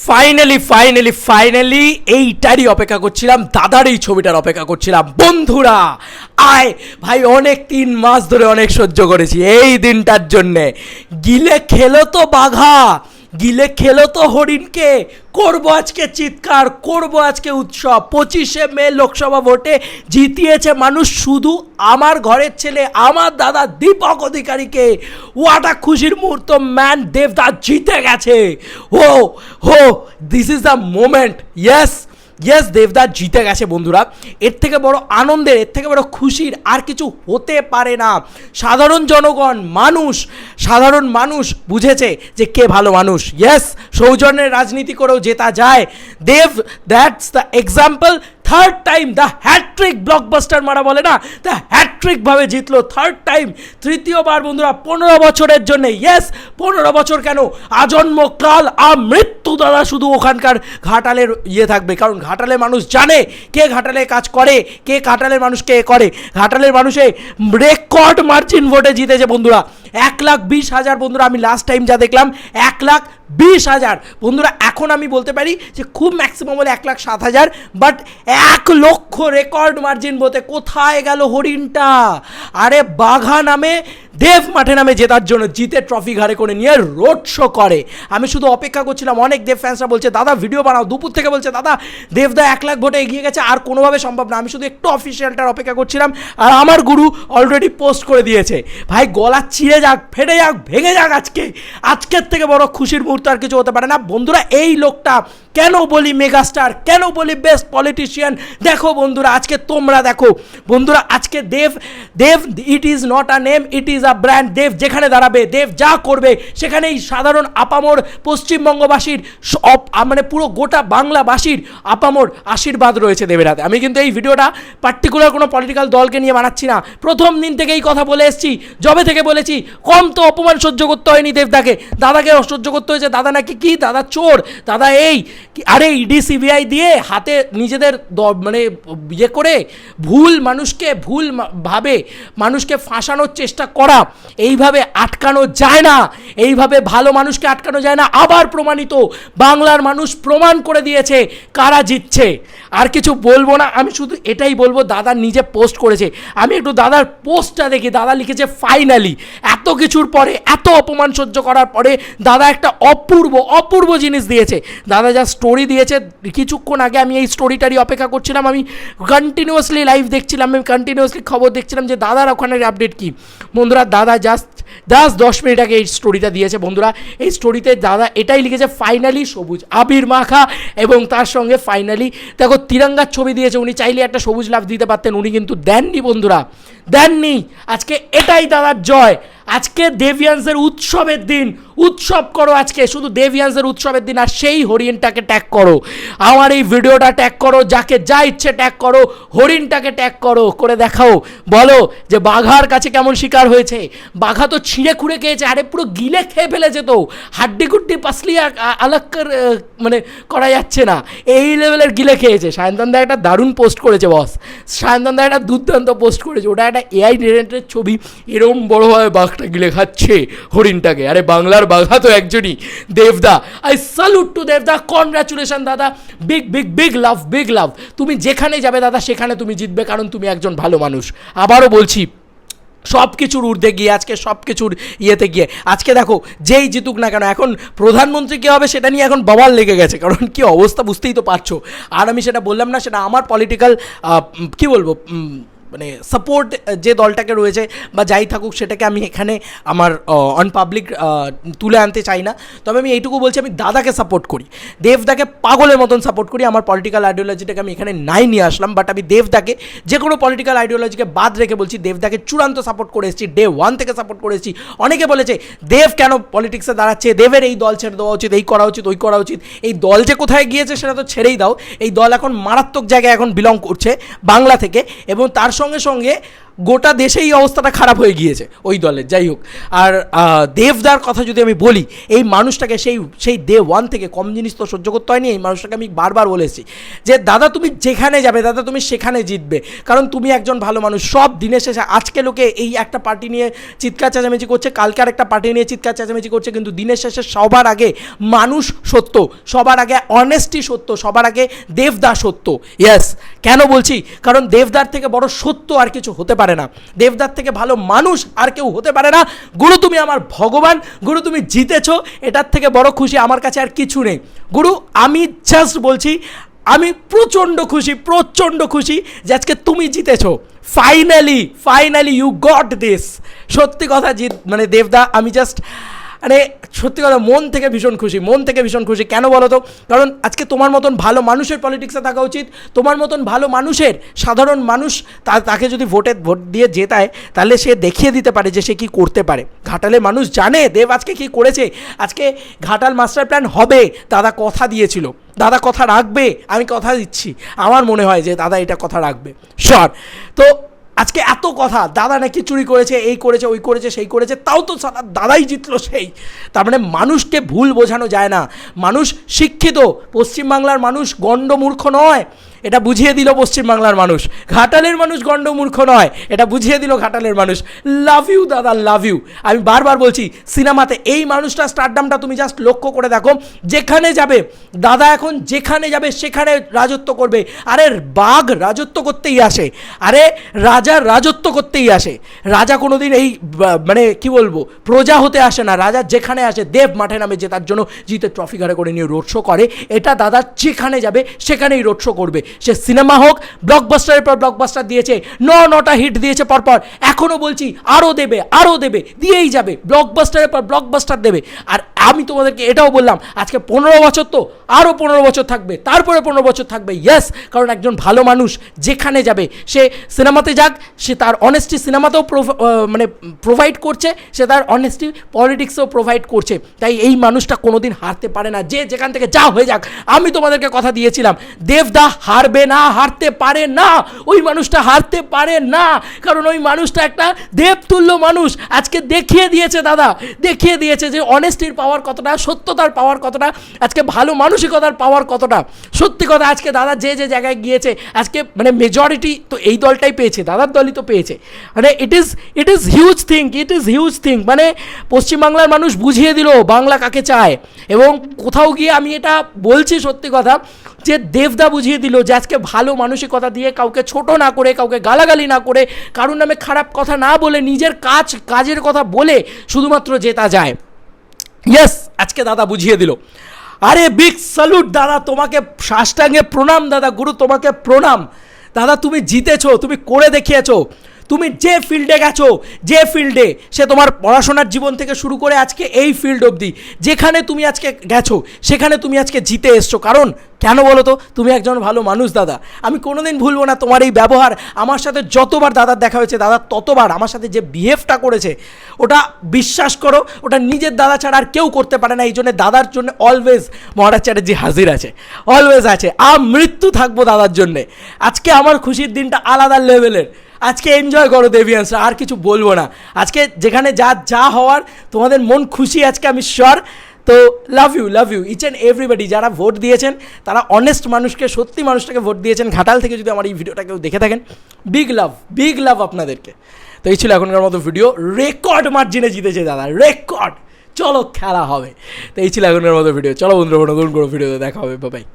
Finally এইটারই অপেক্ষা করছিলাম, দাদার এই ছবিটার অপেক্ষা করছিলাম। বন্ধুরা আয় ভাই, অনেক 3 মাস ধরে অনেক সহ্য করেছি এই দিনটার জন্যে। গিলে খেলো তো বাঘা, গিলে খেলো তো হরিণকে, করবো আজকে চিৎকার, করবো আজকে উৎসব। 25শে মে লোকসভা ভোটে জিতিয়েছে মানুষ শুধু আমার ঘরের ছেলে, আমার দাদা দীপক অধিকারীকে। ওয়াটা খুশির মুহূর্ত ম্যান, দেবদা জিতে গেছে। হো this is the moment. Yes দেবদা জিতে গেছে বন্ধুরা। এর থেকে বড় আনন্দের, এর থেকে বড় খুশির আর কিছু হতে পারে না। সাধারণ মানুষ বুঝেছে যে কে ভালো মানুষ। ইয়েস, সৌজন্যের রাজনীতি করেও জেতা যায়। Dev, that's the example. Third time the hattrick blockbuster মারা বলে না, দ্য হ্যাট্রিক ভাবে জিতলো থার্ড টাইম, তৃতীয়বার বন্ধুরা 15 বছরের জন্য। ইয়েস, 15 বছর কেন, আজন্ম কাল আমৃত্যু দাদা শুধু ওখানকার ঘাটালের থাকবে। কারণ ঘাটালের মানুষ জানে কে ঘাটালে কাজ করে, কে ঘাটালের মানুষকে করে। ঘাটালের মানুষে রেকর্ড মার্জিন ভোটে জিতেছে বন্ধুরা, 1,20,000 বন্ধুরা। আমি লাস্ট টাইম যা দেখলাম 1,20,000 বন্ধুরা। এখন আমি বলতে পারি যে খুব ম্যাক্সিমাম হলে 1,07,000, বাট 1 লক্ষ রেকর্ড মার্জিন ভোটে কোথায় গেল হরিণটা? আরে বাঘা নামে, দেব মাঠে নামে জেতার জন্য, জিতে ট্রফি ঘাড়ে করে নিয়ে রোড শো করে। আমি শুধু অপেক্ষা করছিলাম। অনেক দেব ফ্যান্সরা বলছে দাদা ভিডিও বানাও, দুপুর থেকে বলছে দাদা দেবদা 1 লাখ ভোটে এগিয়ে গেছে, আর কোনোভাবে সম্ভব না। আমি শুধু একটু অফিসিয়ালটার অপেক্ষা করছিলাম, আর আমার গুরু অলরেডি পোস্ট করে দিয়েছে। ভাই গলা চিড়ে যাক, ফেটে যাক, ভেঙে যাক, আজকের থেকে বড় খুশির মুহূর্ত আর কিছু হতে পারে না বন্ধুরা। এই লোকটা কেন বলি মেগাস্টার, কেন বলি বেস্ট পলিটিশিয়ান, দেখো বন্ধুরা, আজকে তোমরা দেখো বন্ধুরা, আজকে Dev it is not a name, it is a brand. Dev যেখানে দাঁড়াবে, দেব যা করবে সেখানেই সাধারণ আপামর পশ্চিমবঙ্গবাসীর, মানে পুরো গোটা বাংলাবাসীর আপামর আশীর্বাদ রয়েছে দেবের হাতে। আমি কিন্তু এই ভিডিওটা পার্টিকুলার কোনো পলিটিক্যাল দলকে নিয়ে বানাচ্ছি না, প্রথম দিন থেকেই কথা বলে এসেছি, জবে থেকে বলেছি। কম তো অপমান সহ্য করতে হয়নি দেবদাকে, দাদাকে সহ্য করতে হয়েছে। দাদা নাকি কি, দাদা চোর, দাদা এই, আরে ইডি সিবিআই দিয়ে হাতে নিজেদের মানে করে ভুল ভাবে মানুষকে ফাঁসানোর চেষ্টা করা, এইভাবে আটকানো যায় না, এইভাবে ভালো মানুষকে আটকানো যায় না। আবার প্রমাণিত, বাংলার মানুষ প্রমাণ করে দিয়েছে কারা জিতছে। আর কিছু বলবো না, আমি শুধু এটাই বলবো, দাদা নিজে পোস্ট করেছে, আমি একটু দাদার পোস্টটা দেখি। দাদা লিখেছে ফাইনালি, এত কিছুর পরে, এত অপমান সহ্য করার পরে দাদা একটা অপূর্ব জিনিস দিয়েছে। দাদা যা স্টোরি দিয়েছে কিছুক্ষণ আগে, আমি এই স্টোরিটারই অপেক্ষা করছিলাম। আমি কন্টিনিউয়াসলি লাইভ দেখছিলাম, আমি কন্টিনিউয়াসলি খবর দেখছিলাম যে দাদার ওখানের আপডেট কি। বন্ধুরা দাদা জাস্ট 10 মিনিট আগে এই স্টোরিটা দিয়েছে বন্ধুরা। এই স্টোরিতে দাদা এটাই লিখেছে, ফাইনালি সবুজ আবির মাখা, এবং তার সঙ্গে ফাইনালি দেখো তিরঙ্গার ছবি দিয়েছে। উনি চাইলে একটা সবুজ লাভ দিতে পারতেন, উনি কিন্তু দেননি বন্ধুরা, দেননি। আজকে এটাই দাদার জয়। আজকে দেভিয়ান্সের উৎসবের দিন, উৎসব করো আজকে, শুধু দেভিয়ান্সের উৎসবের দিন। আর সেই হরিণটাকে ট্যাগ করো, আমার এই ভিডিওটা ট্যাগ করো, যাকে যা ইচ্ছে ট্যাগ করো, হরিণটাকে ট্যাগ করো, করে দেখাও, বলো যে বাঘার কাছে কেমন শিকার হয়েছে। বাঘা তো ছিঁড়ে খুঁড়ে খেয়েছে, আরে পুরো গিলে খেয়ে ফেলেছে, তো হাড্ডি গুড্ডি পাসলি আলাগ মানে করা যাচ্ছে না, এই লেভেলের গিলে খেয়েছে। সায়ন্তনদা একটা দারুণ পোস্ট করেছে বস, সায়ন্তনদা একটা দুর্দান্ত পোস্ট করেছে। ওটা একটা এআই জেনারেটেড ছবি, এরকম বড়োভাবে বাঘটা গিলে খাচ্ছে হরিণটাকে। আরে বাংলার বাঘা তো একজনই, দেবদা। আই স্যালুট টু দেবদা, কনগ্রাচুলেশন দাদা, বিগ লাভ। তুমি যেখানে যাবে দাদা সেখানে তুমি জিতবে, কারণ তুমি একজন ভালো মানুষ। আবারও বলছি, সব কিছুর ঊর্ধ্বে গিয়ে, আজকে সব কিছুর ইয়েতে গিয়ে, আজকে দেখো যেই জিতুক না কেন, এখন প্রধানমন্ত্রী কী হবে সেটা নিয়ে এখন বাবার লেগে গেছে, কারণ কি অবস্থা বুঝতেই তো পারছো। আর আমি সেটা বললাম না, সেটা আমার পলিটিক্যাল কী বলবো, মানে সাপোর্ট যে দলটাকে রয়েছে বা যাই থাকুক, সেটাকে আমি এখানে আমার অন পাবলিক তুলে আনতে চাই না। তবে আমি এইটুকু বলছি, আমি দাদাকে সাপোর্ট করি, দেবদাকে পাগলের মতন সাপোর্ট করি। আমার পলিটিক্যাল আইডিওলজিটাকে আমি এখানে নিয়ে আসলাম, বাট আমি দেবদাকে, যে কোনো পলিটিক্যাল আইডিওলজিকে বাদ রেখে বলছি, দেবদাকে চূড়ান্ত সাপোর্ট করে এসেছি, ডে 1 থেকে সাপোর্ট করে এসেছি। অনেকে বলেছে দেব কেন পলিটিক্সে দাঁড়াচ্ছে, দেবের এই দল ছেড়ে দেওয়া উচিত, এই করা উচিত, ওই করা উচিত। এই দল যে কোথায় গিয়েছে সেটা তো ছেড়েই দাও, এই দল এখন মারাত্মক জায়গায় এখন বিলং করছে বাংলা থেকে, এবং তার সঙ্গে গোটা দেশে এই অবস্থাটা খারাপ হয়ে গিয়েছে ওই দলের। যাই হোক, আর দেবদার কথা যদি আমি বলি, এই মানুষটাকে সেই ডে ওয়ান থেকে কম জিনিস তো সহ্য করতে হয়নি। এই মানুষটাকে আমি বারবার বলেছি যে দাদা তুমি যেখানে যাবে দাদা তুমি সেখানে জিতবে, কারণ তুমি একজন ভালো মানুষ। সব দিনের শেষে আজকে লোকে এই একটা পার্টি নিয়ে চিৎকার চেঁচামেচি করছে, কালকে আর একটা পার্টি নিয়ে চিৎকার চেঁচামেচি করছে, কিন্তু দিনের শেষে সবার আগে মানুষ সত্য, সবার আগে অনেস্টি সত্য, সবার আগে দেবদা সত্য। ইয়েস, কেন বলছি? কারণ দেবদার থেকে বড় সত্য আর কিছু হতে পারে না, দেবদার থেকে ভালো মানুষ আর কেউ হতে পারে না। গুরু তুমি আমার ভগবান, গুরু তুমি জিতেছো, এটার থেকে বড় খুশি আমার কাছে আর কিছু নেই। গুরু আমি জাস্ট বলছি, আমি প্রচণ্ড খুশি যে আজকে তুমি জিতেছো। Finally you got this. সত্যি কথা মানে দেবদা, আমি জাস্ট মানে সত্যি কথা মন থেকে ভীষণ খুশি। কেন বলো তো? কারণ আজকে তোমার মতন ভালো মানুষের পলিটিক্সে থাকা উচিত, তোমার মতন ভালো মানুষের, সাধারণ মানুষ তাকে যদি ভোট দিয়ে জেতায়, তাহলে সে দেখিয়ে দিতে পারে যে সে কী করতে পারে। ঘাটালের মানুষ জানে দেব আজকে কী করেছে। আজকে ঘাটাল মাস্টার প্ল্যান হবে, দাদা কথা দিয়েছিল, দাদা কথা রাখবে, আমি কথা দিচ্ছি। আমার মনে হয় যে দাদা এটা কথা রাখবে শিওর। তো আজকে এত কথা, দাদা নাকি চুরি করেছে, এই করেছে, ওই করেছে, সেই করেছে, তাও তো দাদাই জিতলো সেই। তার মানে মানুষকে ভুল বোঝানো যায় না। মানুষ শিক্ষিত, পশ্চিমবাংলার মানুষ গণ্ডমূর্খ নয়, এটা বুঝিয়ে দিল পশ্চিমবাংলার মানুষ। ঘাটালের মানুষ গণ্ডমূর্খ নয়, এটা বুঝিয়ে দিল ঘাটালের মানুষ। লাভ ইউ দাদা, লাভ ইউ। আমি বারবার বলছি, সিনেমাতে এই মানুষটা স্টারডামটা তুমি জাস্ট লক্ষ্য করে দেখো, যেখানে যাবে দাদা, এখন যেখানে যাবে সেখানে রাজত্ব করবে। আরে বাঘ রাজত্ব করতেই আসে, আরে রাজা রাজত্ব করতেই আসে। রাজা কোনোদিন এই মানে কি বলবো প্রজা হতে আসে না, রাজা যেখানে আসে। দেব মাঠে নামে জেতার জন্য জিতে ট্রফি ঘাড়ে করে নিয়ে রোড শো করে, এটা দাদা যেখানে যাবে সেখানেই রোড শো করবে। সে সিনেমা হোক, ব্লকবাস্টারের পর ব্লকবাস্টার দিয়েছে, নটা হিট দিয়েছে পরপর, এখনও বলছি আরও দেবে, দিয়েই যাবে, ব্লকবাস্টারের পর ব্লকবাস্টার দেবে। আর আমি তোমাদেরকে এটাও বললাম, আজকে 15 বছর, তো আরও 15 বছর থাকবে, তারপরে 15 বছর থাকবে। ইয়েস, কারণ একজন ভালো মানুষ যেখানে যাবে, সে সিনেমাতে যাক, সে তার অনেস্টি সিনেমাতেও মানে প্রোভাইড করছে, সে তার অনেস্টি পলিটিক্সেও প্রোভাইড করছে। তাই এই মানুষটা কোনোদিন হারতে পারে না, যে যেখান থেকে যা হয়ে যাক। আমি তোমাদেরকে কথা দিয়েছিলাম, দেবদা হারবে না, হারতে পারে না, ওই মানুষটা হারতে পারে না, কারণ ওই মানুষটা একটা দেবতুল্য মানুষ। আজকে দেখিয়ে দিয়েছে দাদা, দেখিয়ে দিয়েছে যে অনেস্টির পাওয়ার কতটা, সত্যতার পাওয়ার কতটা, আজকে ভালো মানসিকতার পাওয়ার কতটা। সত্যি কথা, আজকে দাদা যে জায়গায় গিয়েছে, আজকে মানে মেজরিটি তো এই দলটাই পেয়েছে, দাদার দলই তো পেয়েছে। মানে ইট ইজ হিউজ থিং। মানে পশ্চিমবাংলার মানুষ বুঝিয়ে দিল বাংলা কাকে চায়। এবং কোথাও গিয়ে আমি এটা বলছি সত্যি কথা, যে দেবদা বুঝিয়ে দিল যে আজকে ভালো মানসিকতা দিয়ে, কাউকে ছোট না করে, কাউকে গালাগালি না করে, কারোর নামে খারাপ কথা না বলে, নিজের কাজের কথা বলে শুধুমাত্র জেতা যায়। ইয়েস, আজকে দাদা বুঝিয়ে দিল। আরে বিগ স্যালুট দাদা, তোমাকে সাষ্টাঙ্গে প্রণাম দাদা, গুরু তোমাকে প্রণাম দাদা। তুমি জিতেছো, তুমি করে দেখিয়েছো। তুমি যে ফিল্ডে গেছো, যে ফিল্ডে, সে তোমার পড়াশোনার জীবন থেকে শুরু করে আজকে এই ফিল্ড অবধি, যেখানে তুমি আজকে গেছো সেখানে তুমি আজকে জিতে এসছো। কারণ কেন বলো তো? তুমি একজন ভালো মানুষ দাদা। আমি কোনোদিন ভুলবো না তোমার এই ব্যবহার। আমার সাথে যতবার দাদার দেখা হয়েছে, দাদা ততবার আমার সাথে যে বিহেভটা করেছে, ওটা বিশ্বাস করো, ওটা নিজের দাদা ছাড়া আর কেউ করতে পারে না। এই জন্য দাদার জন্য অলওয়েজ মহারাজ চ্যাটার্জি হাজির আছে, অলওয়েজ আছে। মৃত্যু থাকবো দাদার জন্যে। আজকে আমার খুশির দিনটা আলাদা লেভেলের। আজকে এনজয় করো দেবিয়ান্সরা, আর কিছু বলবো না। আজকে যেখানে যা হওয়ার, তোমাদের মন খুশি আজকে আমি শিওর। তো love you each and everybody. যারা ভোট দিয়েছেন তারা অনেস্ট মানুষকে, সত্যি মানুষটাকে ভোট দিয়েছেন। ঘাটাল থেকে যদি আমার এই ভিডিওটা কেউ দেখে থাকেন, বিগ লাভ আপনাদেরকে। তো এই ছিল এখনকার মতো ভিডিও। রেকর্ড মার্জিনে জিতেছে দাদা, রেকর্ড। চলো খেলা হবে। তো এই ছিল এখনকার মতো ভিডিও। চলো বন্ধুরা, নতুন কোনো ভিডিওতে দেখা হবে। বাই।